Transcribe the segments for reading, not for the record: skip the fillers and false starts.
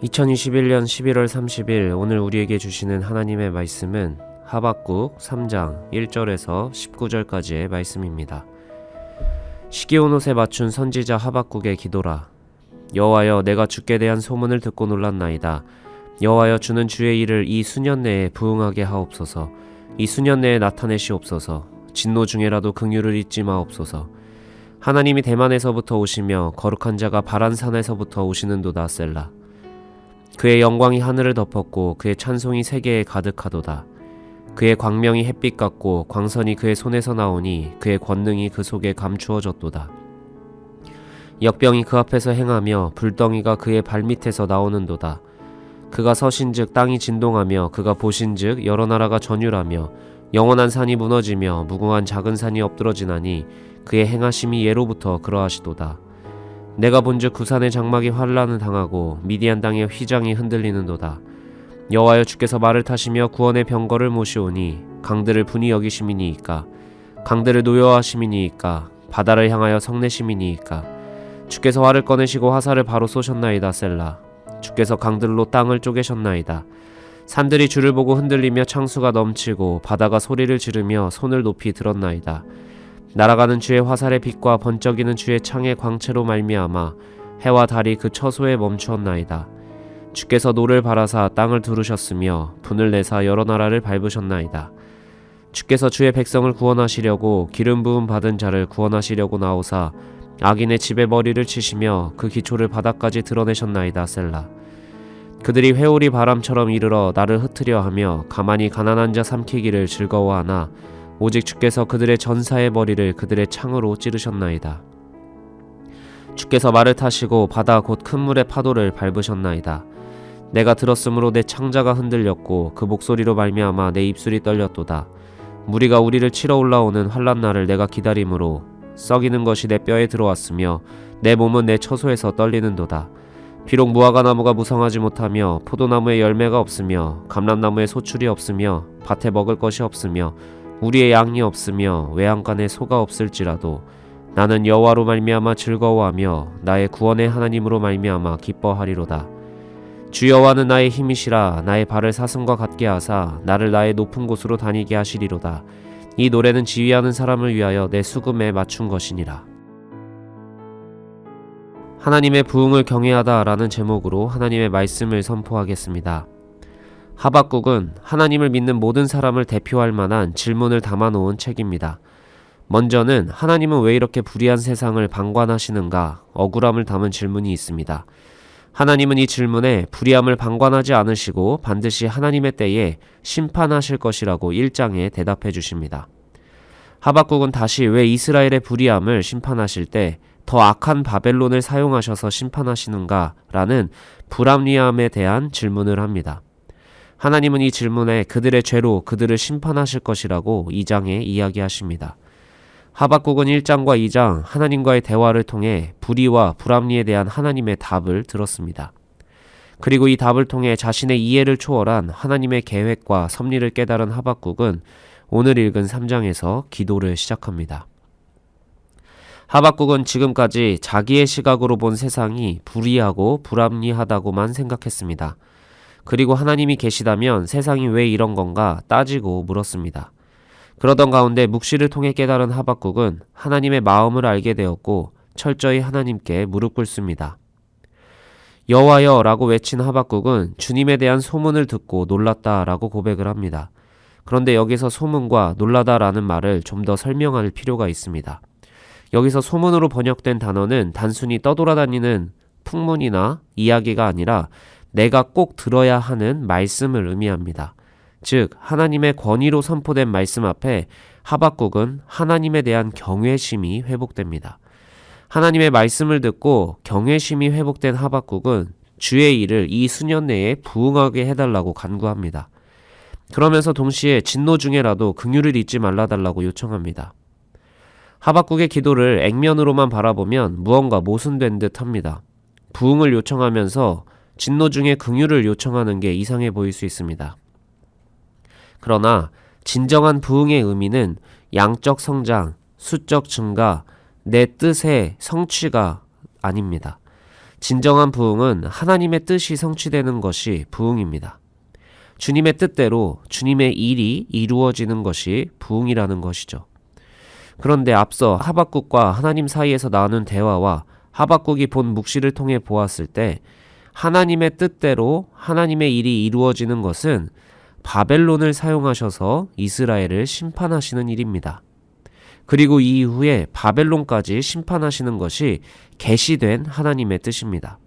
2021년 11월 30일 오늘 우리에게 주시는 하나님의 말씀은 하박국 3장 1절에서 19절까지의 말씀입니다. 시기온 옷에 맞춘 선지자 하박국의 기도라. 여호와여, 내가 주께 대한 소문을 듣고 놀랐나이다. 여호와여, 주는 주의 일을 이 수년 내에 부응하게 하옵소서. 이 수년 내에 나타내시옵소서. 진노 중에라도 긍휼을 잊지 마옵소서. 하나님이 대만에서부터 오시며 거룩한 자가 바란산에서부터 오시는도다. 셀라. 그의 영광이 하늘을 덮었고 그의 찬송이 세계에 가득하도다. 그의 광명이 햇빛 같고 광선이 그의 손에서 나오니 그의 권능이 그 속에 감추어졌도다. 역병이 그 앞에서 행하며 불덩이가 그의 발밑에서 나오는도다. 그가 서신즉 땅이 진동하며 그가 보신즉 여러 나라가 전율하며 영원한 산이 무너지며 무궁한 작은 산이 엎드러지나니 그의 행하심이 예로부터 그러하시도다. 내가 본즉 구산의 장막이 환란을 당하고 미디안 땅의 휘장이 흔들리는도다. 여호와여, 주께서 말을 타시며 구원의 병거를 모시오니 강들을 분이 여기심이니이까. 강들을 노여하심이니이까. 바다를 향하여 성내심이니이까. 주께서 활을 꺼내시고 화살을 바로 쏘셨나이다. 셀라. 주께서 강들로 땅을 쪼개셨나이다. 산들이 주를 보고 흔들리며 창수가 넘치고 바다가 소리를 지르며 손을 높이 들었나이다. 날아가는 주의 화살의 빛과 번쩍이는 주의 창의 광채로 말미암아 해와 달이 그 처소에 멈추었나이다. 주께서 노를 바라사 땅을 두르셨으며 분을 내사 여러 나라를 밟으셨나이다. 주께서 주의 백성을 구원하시려고 기름 부음 받은 자를 구원하시려고 나오사 악인의 집에 머리를 치시며 그 기초를 바닥까지 드러내셨나이다. 셀라. 그들이 회오리 바람처럼 이르러 나를 흩으려 하며 가만히 가난한 자 삼키기를 즐거워하나 오직 주께서 그들의 전사의 머리를 그들의 창으로 찌르셨나이다. 주께서 말을 타시고 바다 곧 큰 물의 파도를 밟으셨나이다. 내가 들었으므로 내 창자가 흔들렸고 그 목소리로 말미암아 내 입술이 떨렸도다. 무리가 우리를 치러 올라오는 환난 날을 내가 기다림으로 썩이는 것이 내 뼈에 들어왔으며 내 몸은 내 처소에서 떨리는도다. 비록 무화과 나무가 무성하지 못하며 포도나무에 열매가 없으며 감람나무에 소출이 없으며 밭에 먹을 것이 없으며 우리의 양이 없으며 외양간에 소가 없을지라도 나는 여호와로 말미암아 즐거워하며 나의 구원의 하나님으로 말미암아 기뻐하리로다. 주 여호와는 나의 힘이시라. 나의 발을 사슴과 같게 하사 나를 나의 높은 곳으로 다니게 하시리로다. 이 노래는 지휘하는 사람을 위하여 내 수금에 맞춘 것이니라. 하나님의 부흥을 경외하다 라는 제목으로 하나님의 말씀을 선포하겠습니다. 하박국은 하나님을 믿는 모든 사람을 대표할 만한 질문을 담아놓은 책입니다. 먼저는 하나님은 왜 이렇게 불의한 세상을 방관하시는가 억울함을 담은 질문이 있습니다. 하나님은 이 질문에 불의함을 방관하지 않으시고 반드시 하나님의 때에 심판하실 것이라고 1장에 대답해 주십니다. 하박국은 다시 왜 이스라엘의 불의함을 심판하실 때 더 악한 바벨론을 사용하셔서 심판하시는가 라는 불합리함에 대한 질문을 합니다. 하나님은 이 질문에 그들의 죄로 그들을 심판하실 것이라고 2장에 이야기하십니다. 하박국은 1장과 2장 하나님과의 대화를 통해 불의와 불합리에 대한 하나님의 답을 들었습니다. 그리고 이 답을 통해 자신의 이해를 초월한 하나님의 계획과 섭리를 깨달은 하박국은 오늘 읽은 3장에서 기도를 시작합니다. 하박국은 지금까지 자기의 시각으로 본 세상이 불의하고 불합리하다고만 생각했습니다. 그리고 하나님이 계시다면 세상이 왜 이런 건가 따지고 물었습니다. 그러던 가운데 묵시를 통해 깨달은 하박국은 하나님의 마음을 알게 되었고 철저히 하나님께 무릎 꿇습니다. 여호와여 라고 외친 하박국은 주님에 대한 소문을 듣고 놀랐다 라고 고백을 합니다. 그런데 여기서 소문과 놀라다 라는 말을 좀 더 설명할 필요가 있습니다. 여기서 소문으로 번역된 단어는 단순히 떠돌아다니는 풍문이나 이야기가 아니라 내가 꼭 들어야 하는 말씀을 의미합니다. 즉 하나님의 권위로 선포된 말씀 앞에 하박국은 하나님에 대한 경외심이 회복됩니다. 하나님의 말씀을 듣고 경외심이 회복된 하박국은 주의 일을 이 수년 내에 부응하게 해달라고 간구합니다. 그러면서 동시에 진노 중에라도 긍휼을 잊지 말라달라고 요청합니다. 하박국의 기도를 액면으로만 바라보면 무언가 모순된 듯 합니다. 부응을 요청하면서 진노 중에 긍휼을 요청하는 게 이상해 보일 수 있습니다. 그러나 진정한 부응의 의미는 양적 성장, 수적 증가, 내 뜻의 성취가 아닙니다. 진정한 부흥은 하나님의 뜻이 성취되는 것이 부흥입니다. 주님의 뜻대로 주님의 일이 이루어지는 것이 부흥이라는 것이죠. 그런데 앞서 하박국과 하나님 사이에서 나눈 대화와 하박국이 본 묵시를 통해 보았을 때 하나님의 뜻대로 하나님의 일이 이루어지는 것은 바벨론을 사용하셔서 이스라엘을 심판하시는 일입니다. 그리고 이 이후에 바벨론까지 심판하시는 것이 계시된 하나님의 뜻입니다.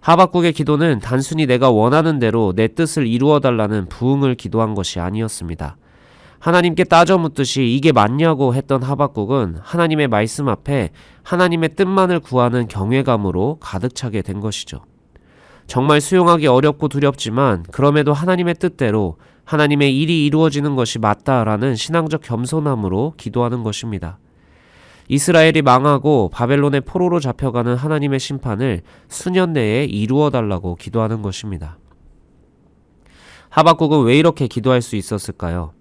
하박국의 기도는 단순히 내가 원하는 대로 내 뜻을 이루어달라는 부흥을 기도한 것이 아니었습니다. 하나님께 따져 묻듯이 이게 맞냐고 했던 하박국은 하나님의 말씀 앞에 하나님의 뜻만을 구하는 경외감으로 가득 차게 된 것이죠. 정말 수용하기 어렵고 두렵지만 그럼에도 하나님의 뜻대로 하나님의 일이 이루어지는 것이 맞다라는 신앙적 겸손함으로 기도하는 것입니다. 이스라엘이 망하고 바벨론의 포로로 잡혀가는 하나님의 심판을 수년 내에 이루어달라고 기도하는 것입니다. 하박국은 왜 이렇게 기도할 수 있었을까요?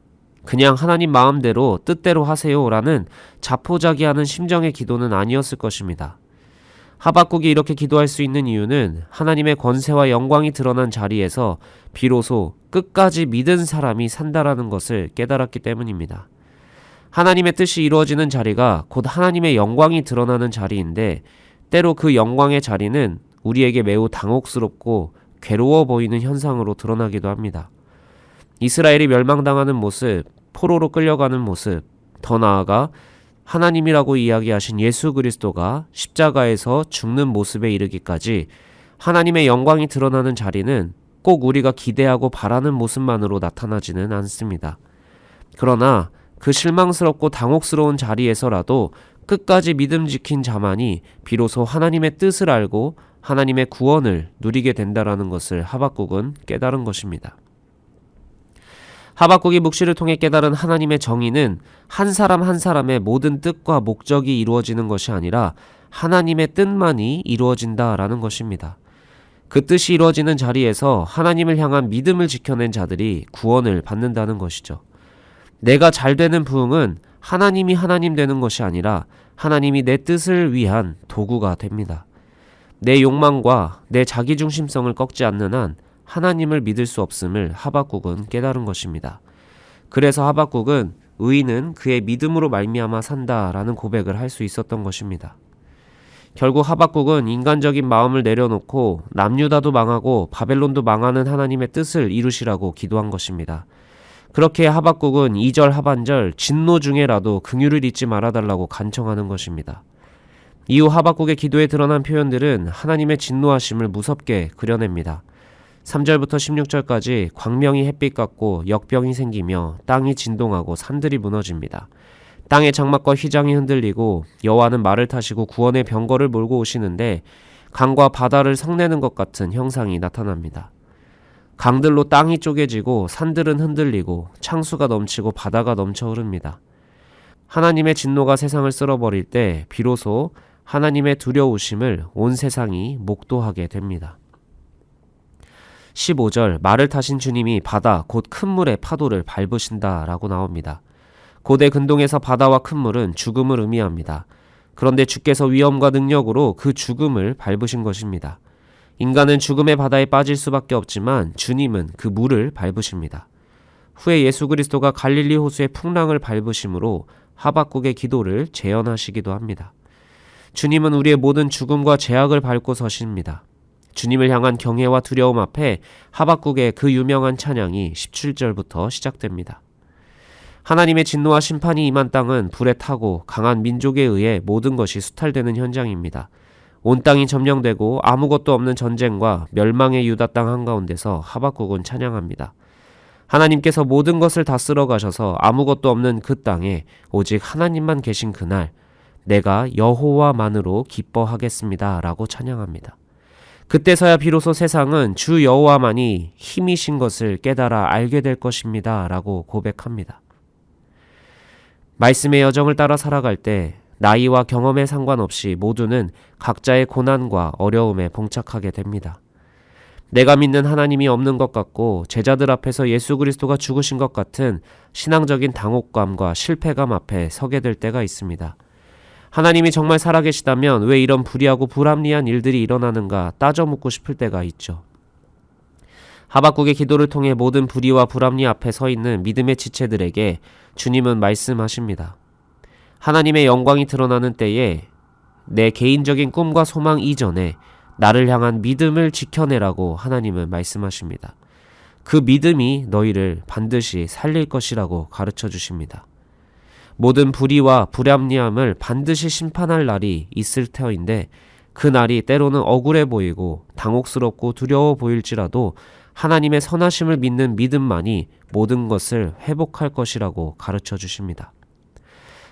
그냥 하나님 마음대로 뜻대로 하세요라는 자포자기하는 심정의 기도는 아니었을 것입니다. 하박국이 이렇게 기도할 수 있는 이유는 하나님의 권세와 영광이 드러난 자리에서 비로소 끝까지 믿은 사람이 산다라는 것을 깨달았기 때문입니다. 하나님의 뜻이 이루어지는 자리가 곧 하나님의 영광이 드러나는 자리인데 때로 그 영광의 자리는 우리에게 매우 당혹스럽고 괴로워 보이는 현상으로 드러나기도 합니다. 이스라엘이 멸망당하는 모습, 포로로 끌려가는 모습, 더 나아가 하나님이라고 이야기하신 예수 그리스도가 십자가에서 죽는 모습에 이르기까지 하나님의 영광이 드러나는 자리는 꼭 우리가 기대하고 바라는 모습만으로 나타나지는 않습니다. 그러나 그 실망스럽고 당혹스러운 자리에서라도 끝까지 믿음 지킨 자만이 비로소 하나님의 뜻을 알고 하나님의 구원을 누리게 된다라는 것을 하박국은 깨달은 것입니다. 하박국이 묵시를 통해 깨달은 하나님의 정의는 한 사람 한 사람의 모든 뜻과 목적이 이루어지는 것이 아니라 하나님의 뜻만이 이루어진다라는 것입니다. 그 뜻이 이루어지는 자리에서 하나님을 향한 믿음을 지켜낸 자들이 구원을 받는다는 것이죠. 내가 잘 되는 부흥은 하나님이 하나님 되는 것이 아니라 하나님이 내 뜻을 위한 도구가 됩니다. 내 욕망과 내 자기중심성을 꺾지 않는 한 하나님을 믿을 수 없음을 하박국은 깨달은 것입니다. 그래서 하박국은 의인은 그의 믿음으로 말미암아 산다라는 고백을 할 수 있었던 것입니다. 결국 하박국은 인간적인 마음을 내려놓고 남유다도 망하고 바벨론도 망하는 하나님의 뜻을 이루시라고 기도한 것입니다. 그렇게 하박국은 2절 하반절 진노 중에라도 긍휼을 잊지 말아달라고 간청하는 것입니다. 이후 하박국의 기도에 드러난 표현들은 하나님의 진노하심을 무섭게 그려냅니다. 3절부터 16절까지 광명이 햇빛 같고 역병이 생기며 땅이 진동하고 산들이 무너집니다. 땅의 장막과 휘장이 흔들리고 여호와는 말을 타시고 구원의 병거를 몰고 오시는데 강과 바다를 성내는 것 같은 형상이 나타납니다. 강들로 땅이 쪼개지고 산들은 흔들리고 창수가 넘치고 바다가 넘쳐 흐릅니다. 하나님의 진노가 세상을 쓸어버릴 때 비로소 하나님의 두려우심을 온 세상이 목도하게 됩니다. 15절 말을 타신 주님이 바다 곧 큰 물의 파도를 밟으신다 라고 나옵니다. 고대 근동에서 바다와 큰 물은 죽음을 의미합니다. 그런데 주께서 위엄과 능력으로 그 죽음을 밟으신 것입니다. 인간은 죽음의 바다에 빠질 수밖에 없지만 주님은 그 물을 밟으십니다. 후에 예수 그리스도가 갈릴리 호수의 풍랑을 밟으심으로 하박국의 기도를 재현하시기도 합니다. 주님은 우리의 모든 죽음과 죄악을 밟고 서십니다. 주님을 향한 경외와 두려움 앞에 하박국의 그 유명한 찬양이 17절부터 시작됩니다. 하나님의 진노와 심판이 임한 땅은 불에 타고 강한 민족에 의해 모든 것이 수탈되는 현장입니다. 온 땅이 점령되고 아무것도 없는 전쟁과 멸망의 유다 땅 한가운데서 하박국은 찬양합니다. 하나님께서 모든 것을 다 쓸어 가셔서 아무것도 없는 그 땅에 오직 하나님만 계신 그날 내가 여호와만으로 기뻐하겠습니다 라고 찬양합니다. 그때서야 비로소 세상은 주 여호와만이 힘이신 것을 깨달아 알게 될 것입니다 라고 고백합니다. 말씀의 여정을 따라 살아갈 때 나이와 경험에 상관없이 모두는 각자의 고난과 어려움에 봉착하게 됩니다. 내가 믿는 하나님이 없는 것 같고 제자들 앞에서 예수 그리스도가 죽으신 것 같은 신앙적인 당혹감과 실패감 앞에 서게 될 때가 있습니다. 하나님이 정말 살아계시다면 왜 이런 불의하고 불합리한 일들이 일어나는가 따져 묻고 싶을 때가 있죠. 하박국의 기도를 통해 모든 불의와 불합리 앞에 서 있는 믿음의 지체들에게 주님은 말씀하십니다. 하나님의 영광이 드러나는 때에 내 개인적인 꿈과 소망 이전에 나를 향한 믿음을 지켜내라고 하나님은 말씀하십니다. 그 믿음이 너희를 반드시 살릴 것이라고 가르쳐 주십니다. 모든 불의와 불합리함을 반드시 심판할 날이 있을 터인데 그 날이 때로는 억울해 보이고 당혹스럽고 두려워 보일지라도 하나님의 선하심을 믿는 믿음만이 모든 것을 회복할 것이라고 가르쳐 주십니다.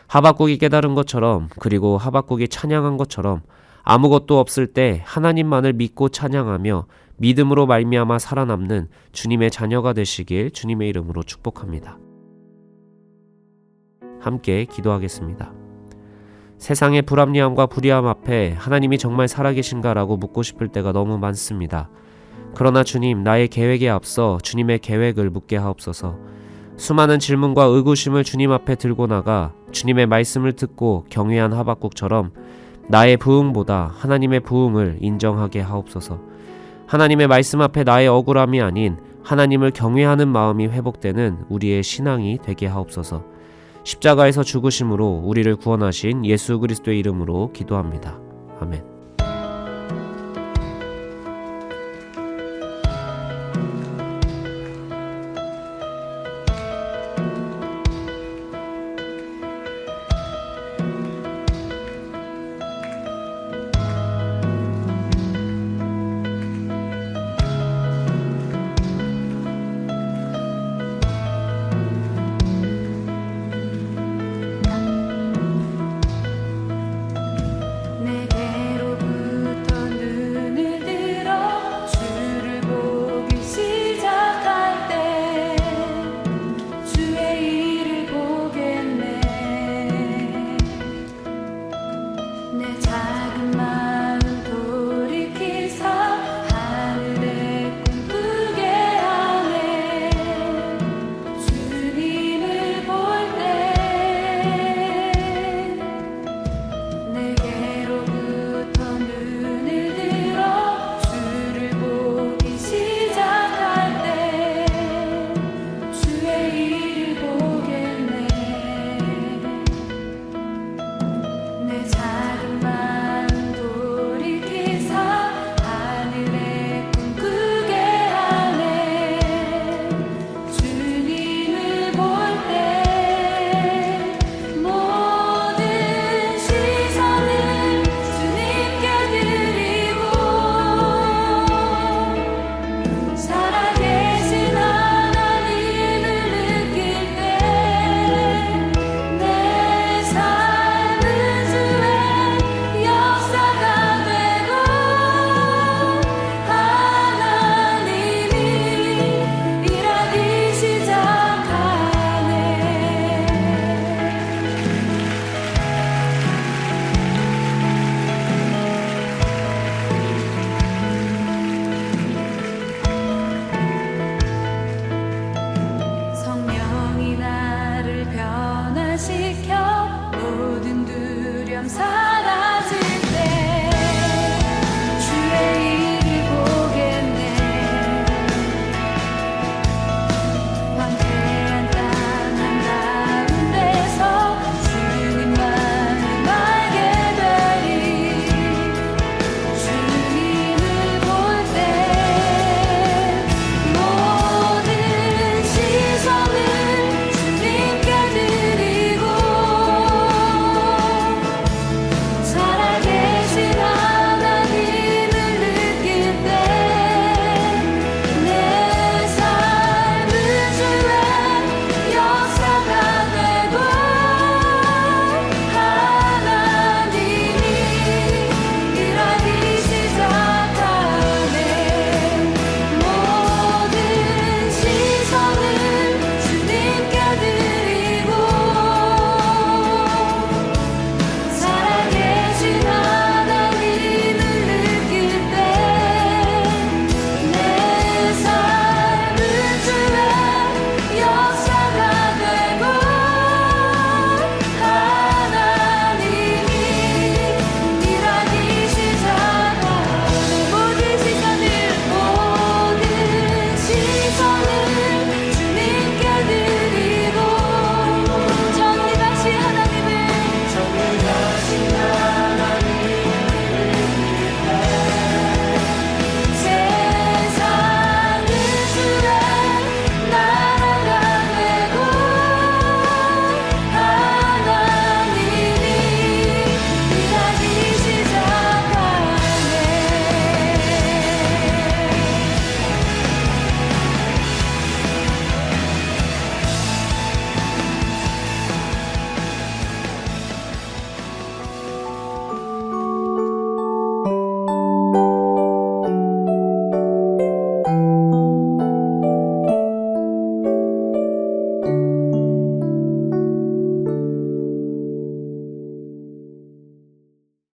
하박국이 깨달은 것처럼, 그리고 하박국이 찬양한 것처럼 아무것도 없을 때 하나님만을 믿고 찬양하며 믿음으로 말미암아 살아남는 주님의 자녀가 되시길 주님의 이름으로 축복합니다. 함께 기도하겠습니다. 세상의 불합리함과 불의함 앞에 하나님이 정말 살아계신가라고 묻고 싶을 때가 너무 많습니다. 그러나 주님, 나의 계획에 앞서 주님의 계획을 묻게 하옵소서. 수많은 질문과 의구심을 주님 앞에 들고 나가 주님의 말씀을 듣고 경외한 하박국처럼 나의 부흥보다 하나님의 부흥을 인정하게 하옵소서. 하나님의 말씀 앞에 나의 억울함이 아닌 하나님을 경외하는 마음이 회복되는 우리의 신앙이 되게 하옵소서. 십자가에서 죽으심으로 우리를 구원하신 예수 그리스도의 이름으로 기도합니다. 아멘.